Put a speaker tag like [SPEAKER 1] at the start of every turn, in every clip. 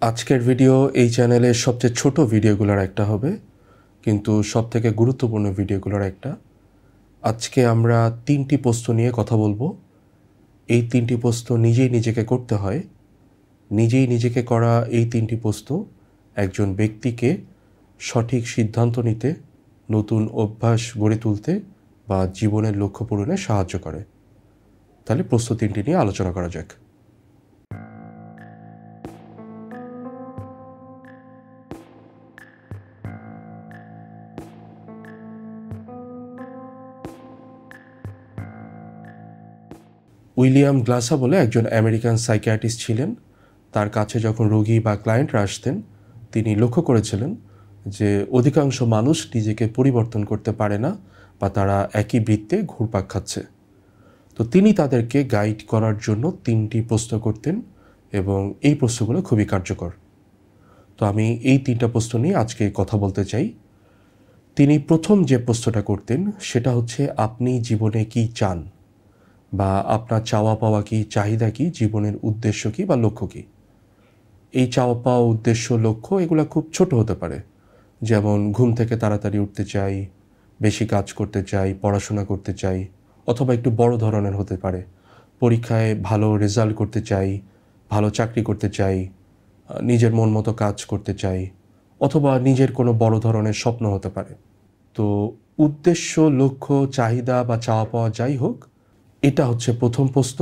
[SPEAKER 1] আজকের ভিডিও এই চ্যানেলের সবচেয়ে ছোট ভিডিওগুলোর একটা হবে, কিন্তু সবথেকে গুরুত্বপূর্ণ ভিডিওগুলোর একটা। আজকে আমরা 3টি প্রশ্ন নিয়ে কথা বলবো। এই 3টি প্রশ্ন নিজেই নিজেকে করতে হয়। নিজেই নিজেকে করা এই 3টি প্রশ্ন একজন ব্যক্তিকে সঠিক সিদ্ধান্ত নিতে, নতুন অভ্যাস গড়ে তুলতে বা জীবনের লক্ষ্য পূরণে সাহায্য করে। তাহলে প্রশ্ন 3টি নিয়ে আলোচনা করা যাক। উইলিয়াম গ্লাসা বলে একজন আমেরিকান সাইকিয়াট্রিস্ট ছিলেন। তার কাছে যখন রোগী বা ক্লায়েন্টরা আসতেন, তিনি লক্ষ্য করেছিলেন যে অধিকাংশ মানুষ নিজেকে পরিবর্তন করতে পারে না বা তারা একই বৃত্তে ঘুরপাক খাচ্ছে। তো তিনি তাদেরকে গাইড করার জন্য 3টি প্রশ্ন করতেন এবং এই প্রশ্নগুলো খুবই কার্যকর। তো আমি এই 3টা প্রশ্ন নিয়ে আজকে কথা বলতে চাই। তিনি প্রথম যে প্রশ্নটা করতেন সেটা হচ্ছে, আপনি জীবনে কি চান, বা আপনার চাওয়া পাওয়া কি, চাহিদা কি, জীবনের উদ্দেশ্য কি বা লক্ষ্য কি। এই চাওয়া পাওয়া, উদ্দেশ্য, লক্ষ্য এগুলো খুব ছোট হতে পারে, যেমন ঘুম থেকে তাড়াতাড়ি উঠতে চাই, বেশি কাজ করতে চাই, পড়াশোনা করতে চাই, অথবা একটু বড় ধরনের হতে পারে, পরীক্ষায় ভালো রেজাল্ট করতে চাই, ভালো চাকরি করতে চাই, নিজের মন মতো কাজ করতে চাই, অথবা নিজের কোনো বড় ধরনের স্বপ্ন হতে পারে। তো উদ্দেশ্য, লক্ষ্য, চাহিদা বা চাওয়া পাওয়া যাই হোক, এটা হচ্ছে প্রথম প্রশ্ন,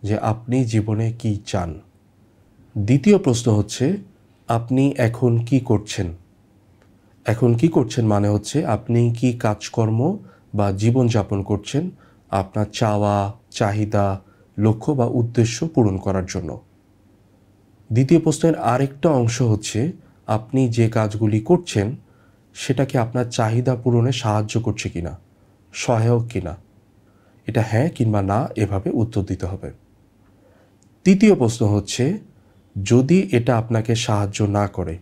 [SPEAKER 1] যে আপনি জীবনে কি চান। দ্বিতীয় প্রশ্ন হচ্ছে, আপনি এখন কি করছেন। এখন কি করছেন মানে হচ্ছে আপনি কি কাজকর্ম বা জীবনযাপন করছেন আপনার চাওয়া, চাহিদা, লক্ষ্য বা উদ্দেশ্য পূরণ করার জন্য। দ্বিতীয় প্রশ্নের আরেকটা অংশ হচ্ছে, আপনি যে কাজগুলি করছেন সেটা কি আপনার চাহিদা পূরণে সাহায্য করছে কিনা, সহায়ক কিনা। এটা হ্যাঁ কিংবা না এভাবে উত্তর দিতে হবে। তৃতীয় প্রশ্ন হচ্ছে, যদি এটা আপনাকে সাহায্য না করে,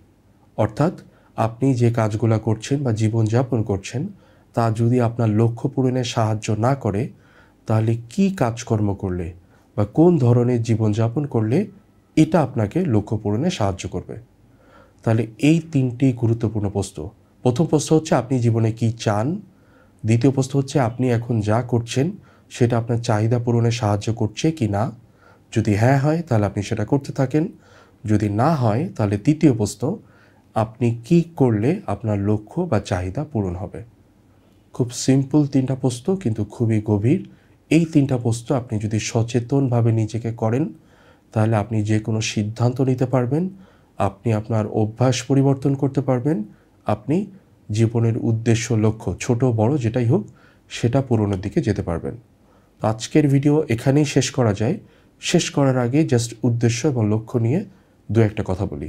[SPEAKER 1] অর্থাৎ আপনি যে কাজগুলো করছেন বা জীবনযাপন করছেন তা যদি আপনার লক্ষ্য পূরণে সাহায্য না করে, তাহলে কি কাজকর্ম করলে বা কোন ধরনের জীবনযাপন করলে এটা আপনাকে লক্ষ্য পূরণে সাহায্য করবে। তাহলে এই 3টি গুরুত্বপূর্ণ প্রশ্ন। প্রথম প্রশ্ন হচ্ছে, আপনি জীবনে কি চান। দ্বিতীয় প্রশ্ন হচ্ছে, আপনি এখন যা করছেন সেটা আপনার চাহিদা পূরণে সাহায্য করছে কি না। যদি হ্যাঁ হয় তাহলে আপনি সেটা করতে থাকেন, যদি না হয় তাহলে তৃতীয় প্রশ্ন, আপনি কি করলে আপনার লক্ষ্য বা চাহিদা পূরণ হবে। খুব সিম্পল 3টা প্রশ্ন, কিন্তু খুবই গভীর। এই 3টা প্রশ্ন আপনি যদি সচেতনভাবে নিজেকে করেন, তাহলে আপনি যে কোনো সিদ্ধান্ত নিতে পারবেন, আপনি আপনার অভ্যাস পরিবর্তন করতে পারবেন, আপনি জীবনের উদ্দেশ্য, লক্ষ্য ছোট বড় যেটাই হোক সেটা পূরণের দিকে যেতে পারবেন। আজকের ভিডিও এখানেই শেষ করা যায়। শেষ করার আগে জাস্ট উদ্দেশ্য এবং লক্ষ্য নিয়ে দু একটা কথা বলি।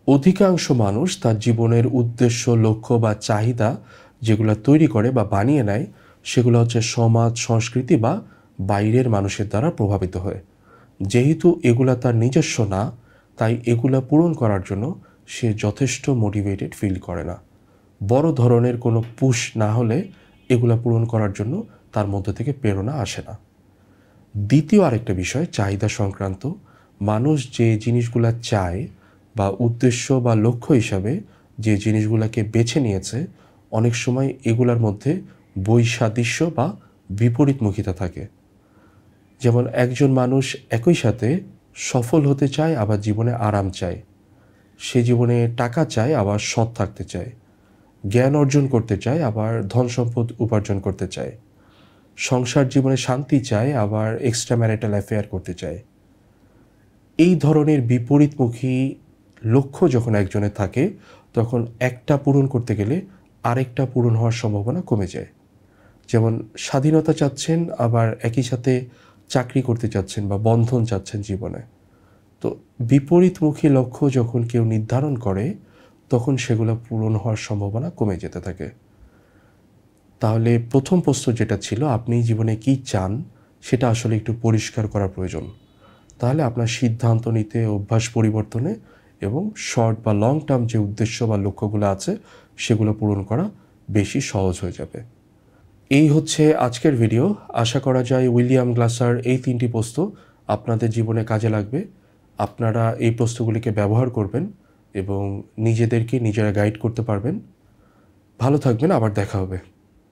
[SPEAKER 1] অধিকাংশ মানুষ তার জীবনের উদ্দেশ্য, লক্ষ্য বা চাহিদা যেগুলো তৈরি করে বা বানিয়ে নেয়, সেগুলো হচ্ছে সমাজ, সংস্কৃতি বা বাইরের মানুষের দ্বারা প্রভাবিত হয়। যেহেতু এগুলা তার নিজস্ব না, তাই এগুলা পূরণ করার জন্য সে যথেষ্ট মোটিভেটেড ফিল করে না। বড় ধরনের কোনো পুশ না হলে এগুলা পূরণ করার জন্য তার মধ্যে থেকে প্রেরণা আসে না। দ্বিতীয় আরেকটা বিষয় চাহিদা সংক্রান্ত। মানুষ যে জিনিসগুলা চায় বা উদ্দেশ্য বা লক্ষ্য হিসাবে যে জিনিসগুলোকে বেছে নিয়েছে, অনেক সময় এগুলার মধ্যে বৈসাদৃশ্য বা বিপরীতমুখিতা থাকে। যেমন একজন মানুষ একই সাথে সফল হতে চায়, আবার জীবনে আরাম চায়। সে জীবনে টাকা চায়, আবার সৎ থাকতে চায়। জ্ঞান অর্জন করতে চায়, আবার ধন সম্পদ উপার্জন করতে চায়। সংসার জীবনে শান্তি চায়, আবার এক্সট্রা ম্যারিটাল অ্যাফেয়ার করতে চায়। এই ধরনের বিপরীতমুখী লক্ষ্য যখন একজনের থাকে, তখন একটা পূরণ করতে গেলে আরেকটা পূরণ হওয়ার সম্ভাবনা কমে যায়। যেমন স্বাধীনতা চাচ্ছেন, আবার একই সাথে চাকরি করতে চাচ্ছেন বা বন্ধন চাচ্ছেন জীবনে। তো বিপরীতমুখী লক্ষ্য যখন কেউ নির্ধারণ করে, তখন সেগুলো পূরণ হওয়ার সম্ভাবনা কমে যেতে থাকে। তাহলে প্রথম প্রশ্ন যেটা ছিল, আপনি জীবনে কি চান, সেটা আসলে একটু পরিষ্কার করা প্রয়োজন। তাহলে আপনার সিদ্ধান্ত নিতে, অভ্যাস পরিবর্তনে এবং শর্ট বা লং টার্ম যে উদ্দেশ্য বা লক্ষ্যগুলো আছে সেগুলো পূরণ করা বেশি সহজ হয়ে যাবে। এই হচ্ছে আজকের ভিডিও। আশা করা যায় উইলিয়াম গ্লাসার এই 3টি প্রশ্ন আপনাদের জীবনে কাজে লাগবে। আপনারা এই প্রশ্নগুলিকে ব্যবহার করবেন এবং নিজেদেরকে নিজেরা গাইড করতে পারবেন। ভালো থাকবেন, আবার দেখা হবে।